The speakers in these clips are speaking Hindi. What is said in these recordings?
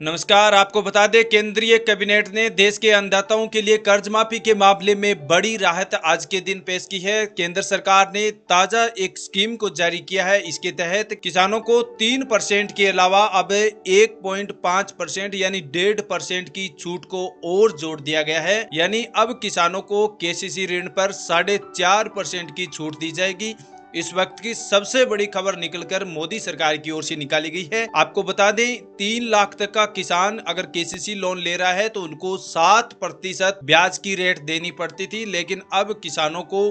नमस्कार। आपको बता दें, केंद्रीय कैबिनेट ने देश के अन्नदाताओं के लिए कर्ज माफी के मामले में बड़ी राहत आज के दिन पेश की है। केंद्र सरकार ने ताजा एक स्कीम को जारी किया है। इसके तहत किसानों को 3% के अलावा अब 1.5% यानी 1.5% की छूट को और जोड़ दिया गया है। यानी अब किसानों को केसीसी ऋण पर 4.5% की छूट दी जाएगी। इस वक्त की सबसे बड़ी खबर निकलकर मोदी सरकार की ओर से निकाली गई है। आपको बता दें, 3 लाख तक का किसान अगर केसीसी लोन ले रहा है तो उनको 7% ब्याज की रेट देनी पड़ती थी, लेकिन अब किसानों को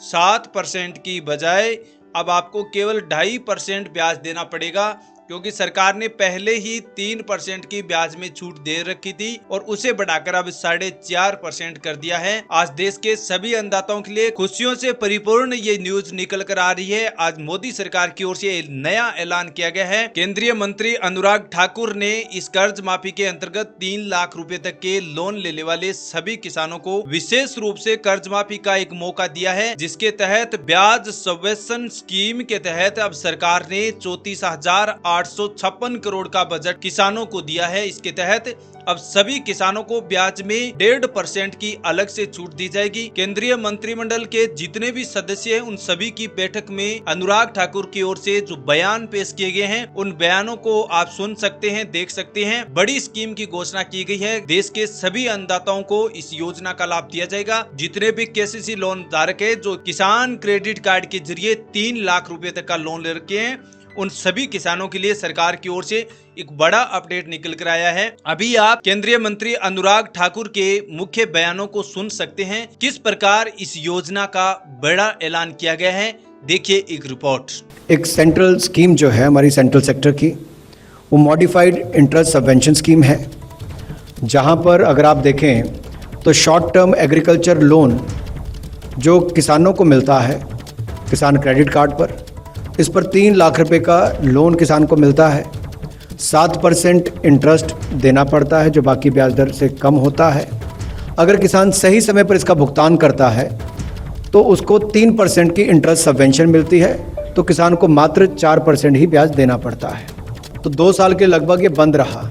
7% की बजाय अब आपको केवल 2.5% ब्याज देना पड़ेगा, क्योंकि सरकार ने पहले ही 3% की ब्याज में छूट दे रखी थी और उसे बढ़ाकर अब 4.5% कर दिया है। आज देश के सभी अन्नदाताओं के लिए खुशियों से परिपूर्ण ये न्यूज निकल कर आ रही है। आज मोदी सरकार की ओर से नया ऐलान किया गया है। केंद्रीय मंत्री अनुराग ठाकुर ने इस कर्ज माफी के अंतर्गत 3 लाख रुपए तक के लोन लेने वाले सभी किसानों को विशेष रूप से कर्ज माफी का एक मौका दिया है, जिसके तहत ब्याज सब्वेंशन स्कीम के तहत अब सरकार ने 34,856 करोड़ का बजट किसानों को दिया है। इसके तहत अब सभी किसानों को ब्याज में 1.5% की अलग से छूट दी जाएगी। केंद्रीय मंत्रिमंडल के जितने भी सदस्य हैं, उन सभी की बैठक में अनुराग ठाकुर की ओर से जो बयान पेश किए गए हैं, उन बयानों को आप सुन सकते हैं, देख सकते हैं। बड़ी स्कीम की घोषणा की गई है। देश के सभी अन्नदाताओं को इस योजना का लाभ दिया जाएगा। जितने भी केसीसी लोन धारक है, जो किसान क्रेडिट कार्ड के जरिए 3 लाख रुपए तक का लोन ले रखे हैं, उन सभी किसानों के लिए सरकार की ओर से एक बड़ा अपडेट निकल कर आया है। अभी आप केंद्रीय मंत्री अनुराग ठाकुर के मुख्य बयानों को सुन सकते हैं, किस प्रकार इस योजना का बड़ा ऐलान किया गया है। देखिए एक रिपोर्ट। एक सेंट्रल स्कीम जो है हमारी सेंट्रल सेक्टर की, वो मॉडिफाइड इंटरेस्ट सबवेंशन स्कीम है, जहां पर अगर आप देखें तो शॉर्ट टर्म एग्रीकल्चर लोन जो किसानों को मिलता है किसान क्रेडिट कार्ड पर, इस पर 3 लाख रुपए का लोन किसान को मिलता है। 7% इंटरेस्ट देना पड़ता है, जो बाकी ब्याज दर से कम होता है। अगर किसान सही समय पर इसका भुगतान करता है तो उसको 3% की इंटरेस्ट सबवेंशन मिलती है, तो किसान को मात्र 4% ही ब्याज देना पड़ता है। तो 2 साल के लगभग ये बंद रहा,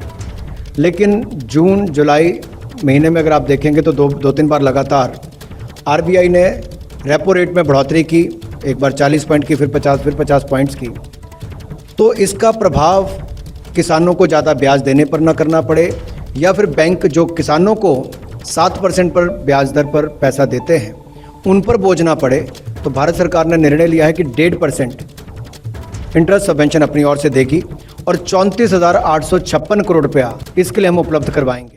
लेकिन जून जुलाई महीने में अगर आप देखेंगे तो 2-3 बार लगातार आरबीआई ने रेपो रेट में बढ़ोतरी की, एक बार 40 पॉइंट की, फिर 50 पॉइंट्स की। तो इसका प्रभाव किसानों को ज़्यादा ब्याज देने पर ना करना पड़े, या फिर बैंक जो किसानों को 7% पर ब्याज दर पर पैसा देते हैं उन पर बोझ ना पड़े। तो भारत सरकार ने निर्णय लिया है कि 1.5% इंटरेस्ट सबवेंशन अपनी ओर से देगी और 34,856 करोड़ रुपया इसके लिए हम उपलब्ध करवाएंगे।